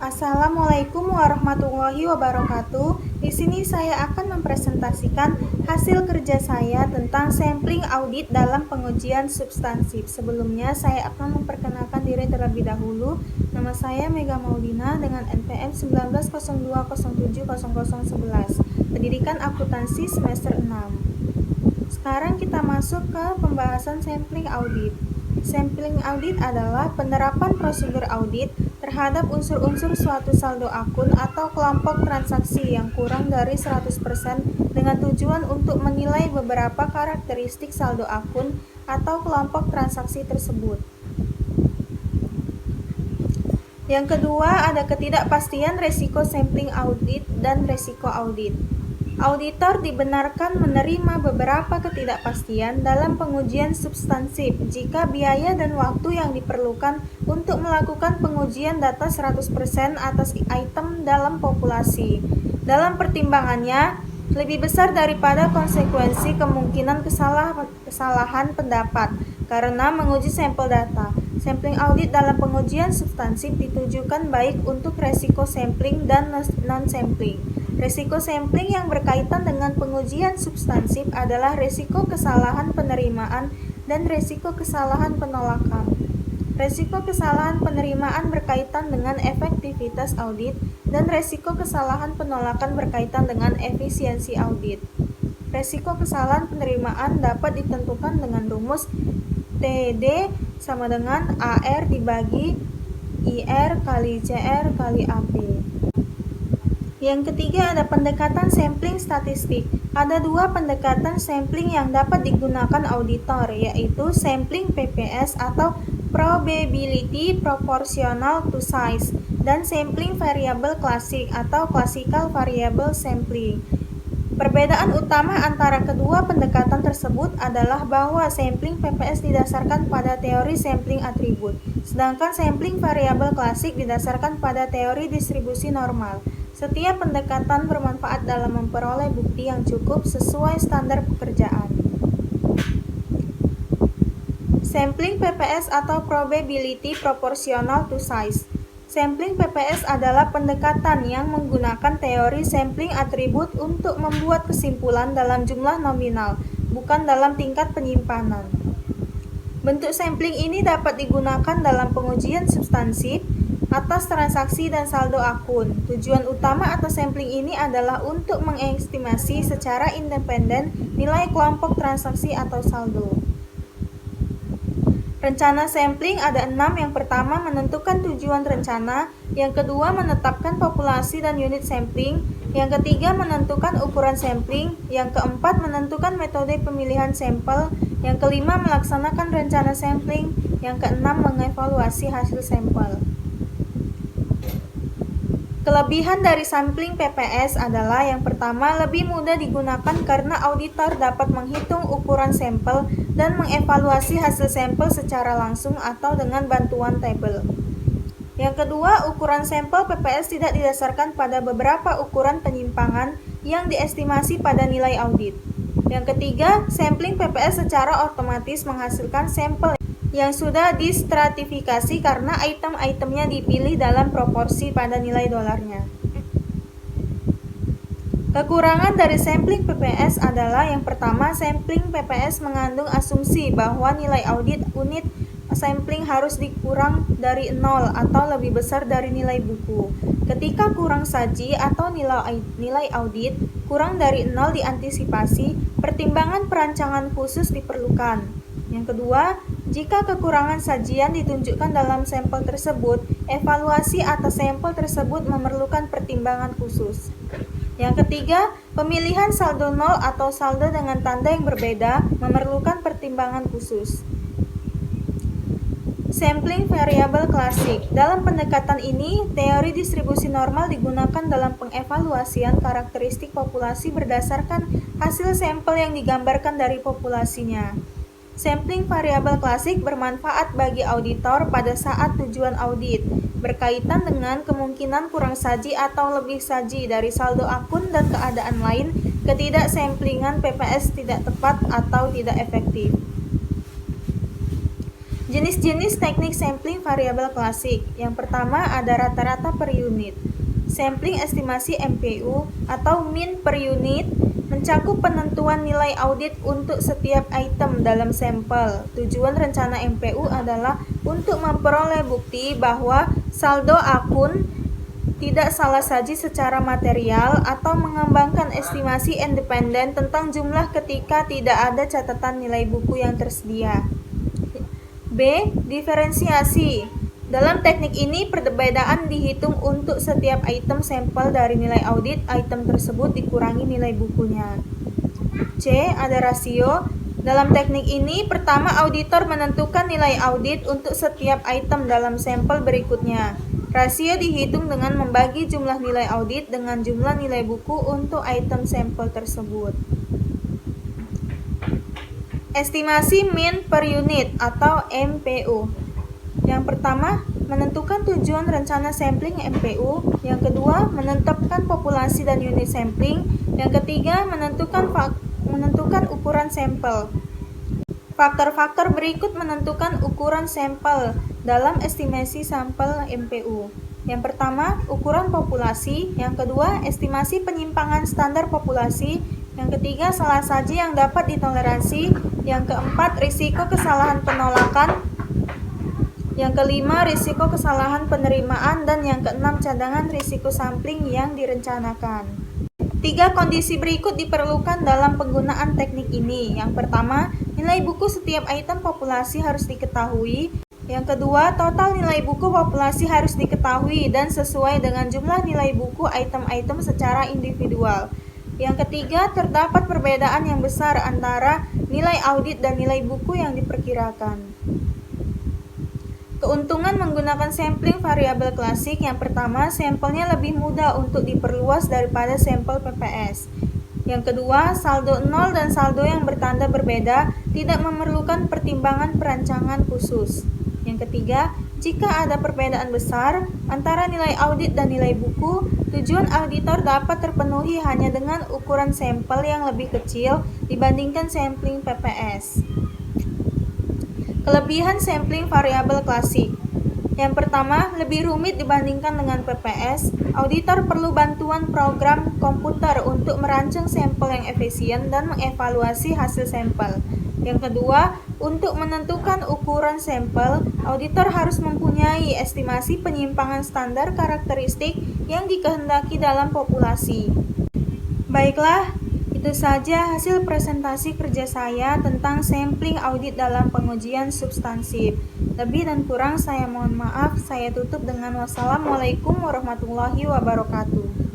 Assalamualaikum warahmatullahi wabarakatuh. Di sini saya akan mempresentasikan hasil kerja saya tentang sampling audit dalam pengujian substansif. Sebelumnya saya akan memperkenalkan diri terlebih dahulu. Nama saya Mega Maulina dengan NPM 1902070011. Pendidikan Akuntansi semester 6. Sekarang kita masuk ke pembahasan sampling audit. Sampling audit adalah penerapan prosedur audit terhadap unsur-unsur suatu saldo akun atau kelompok transaksi yang kurang dari 100% dengan tujuan untuk menilai beberapa karakteristik saldo akun atau kelompok transaksi tersebut. Yang kedua, ada ketidakpastian resiko sampling audit dan resiko audit. Auditor dibenarkan menerima beberapa ketidakpastian dalam pengujian substansif jika biaya dan waktu yang diperlukan untuk melakukan pengujian data 100% atas item dalam populasi. Dalam pertimbangannya, lebih besar daripada konsekuensi kemungkinan kesalahan pendapat karena menguji sampel data. Sampling audit dalam pengujian substansif ditujukan baik untuk resiko sampling dan non-sampling. Resiko sampling yang berkaitan dengan pengujian substansif adalah resiko kesalahan penerimaan dan resiko kesalahan penolakan. Resiko kesalahan penerimaan berkaitan dengan efektivitas audit dan resiko kesalahan penolakan berkaitan dengan efisiensi audit. Resiko kesalahan penerimaan dapat ditentukan dengan rumus TD sama dengan AR dibagi IR kali CR kali AP. Yang ketiga, ada pendekatan sampling statistik. Ada dua pendekatan sampling yang dapat digunakan auditor, yaitu sampling PPS atau probability proportional to size dan sampling variable klasik atau classical variable sampling. Perbedaan utama antara kedua pendekatan tersebut adalah bahwa sampling PPS didasarkan pada teori sampling atribut, sedangkan sampling variabel klasik didasarkan pada teori distribusi normal. Setiap pendekatan bermanfaat dalam memperoleh bukti yang cukup sesuai standar pekerjaan. Sampling PPS atau probability proportional to size. Sampling PPS adalah pendekatan yang menggunakan teori sampling atribut untuk membuat kesimpulan dalam jumlah nominal, bukan dalam tingkat penyimpanan. Bentuk sampling ini dapat digunakan dalam pengujian substansif atas transaksi dan saldo akun. Tujuan utama atas sampling ini adalah untuk mengestimasi secara independen nilai kelompok transaksi atau saldo. Rencana sampling ada 6. Yang pertama, menentukan tujuan rencana. Yang kedua, menetapkan populasi dan unit sampling. Yang ketiga, menentukan ukuran sampling. Yang keempat, menentukan metode pemilihan sampel. Yang kelima, melaksanakan rencana sampling. Yang keenam, mengevaluasi hasil sampel. Kelebihan dari sampling PPS adalah yang pertama, lebih mudah digunakan karena auditor dapat menghitung ukuran sampel dan mengevaluasi hasil sampel secara langsung atau dengan bantuan tabel. Yang kedua, ukuran sampel PPS tidak didasarkan pada beberapa ukuran penyimpangan yang diestimasi pada nilai audit. Yang ketiga, sampling PPS secara otomatis menghasilkan sampel yang sudah distratifikasi karena item-itemnya dipilih dalam proporsi pada nilai dolarnya. Kekurangan dari sampling PPS adalah yang pertama, sampling PPS mengandung asumsi bahwa nilai audit unit sampling harus dikurang dari 0 atau lebih besar dari nilai buku. Ketika kurang saji atau nilai audit kurang dari 0 diantisipasi, pertimbangan perancangan khusus diperlukan. Yang kedua, jika kekurangan sajian ditunjukkan dalam sampel tersebut, evaluasi atas sampel tersebut memerlukan pertimbangan khusus. Yang ketiga, pemilihan saldo 0 atau saldo dengan tanda yang berbeda memerlukan pertimbangan khusus. Sampling variabel klasik. Dalam pendekatan ini, teori distribusi normal digunakan dalam pengevaluasian karakteristik populasi berdasarkan hasil sampel yang digambarkan dari populasinya. Sampling variabel klasik bermanfaat bagi auditor pada saat tujuan audit, berkaitan dengan kemungkinan kurang saji atau lebih saji dari saldo akun dan keadaan lain, ketidaksamplingan PPS tidak tepat atau tidak efektif. Jenis-jenis teknik sampling variabel klasik. Yang pertama ada rata-rata per unit. Sampling estimasi MPU atau mean per unit mencakup penentuan nilai audit untuk setiap item dalam sampel. Tujuan rencana MPU adalah untuk memperoleh bukti bahwa saldo akun tidak salah saji secara material atau mengembangkan estimasi independen tentang jumlah ketika tidak ada catatan nilai buku yang tersedia. B. Diferensiasi. Dalam teknik ini, perbedaan dihitung untuk setiap item sampel dari nilai audit item tersebut dikurangi nilai bukunya. C. Ada rasio. Dalam teknik ini, pertama auditor menentukan nilai audit untuk setiap item dalam sampel berikutnya. Rasio dihitung dengan membagi jumlah nilai audit dengan jumlah nilai buku untuk item sampel tersebut. Estimasi mean per unit atau MPU. Yang pertama, menentukan tujuan rencana sampling MPU. Yang kedua, menetapkan populasi dan unit sampling. Yang ketiga, menentukan ukuran sampel. Faktor-faktor berikut menentukan ukuran sampel dalam estimasi sampel MPU. Yang pertama, ukuran populasi. Yang kedua, estimasi penyimpangan standar populasi. Yang ketiga, salah saji yang dapat ditoleransi. Yang keempat, risiko kesalahan penolakan. Yang kelima, risiko kesalahan penerimaan. Dan yang keenam, cadangan risiko sampling yang direncanakan. 3 kondisi berikut diperlukan dalam penggunaan teknik ini. Yang pertama, nilai buku setiap item populasi harus diketahui. Yang kedua, total nilai buku populasi harus diketahui dan sesuai dengan jumlah nilai buku item-item secara individual. Yang ketiga, terdapat perbedaan yang besar antara nilai audit dan nilai buku yang diperkirakan. Keuntungan menggunakan sampling variabel klasik. Yang pertama, sampelnya lebih mudah untuk diperluas daripada sampel PPS. Yang kedua, saldo 0 dan saldo yang bertanda berbeda tidak memerlukan pertimbangan perancangan khusus. Yang ketiga, jika ada perbedaan besar antara nilai audit dan nilai buku, tujuan auditor dapat terpenuhi hanya dengan ukuran sampel yang lebih kecil dibandingkan sampling PPS. Kelebihan sampling variabel klasik. Yang pertama, lebih rumit dibandingkan dengan PPS. Auditor perlu bantuan program komputer untuk merancang sampel yang efisien dan mengevaluasi hasil sampel. Yang kedua, untuk menentukan ukuran sampel, auditor harus mempunyai estimasi penyimpangan standar karakteristik yang dikehendaki dalam populasi. Baiklah, itu saja hasil presentasi kerja saya tentang sampling audit dalam pengujian substansif. Lebih dan kurang saya mohon maaf. Saya tutup dengan wassalamualaikum warahmatullahi wabarakatuh.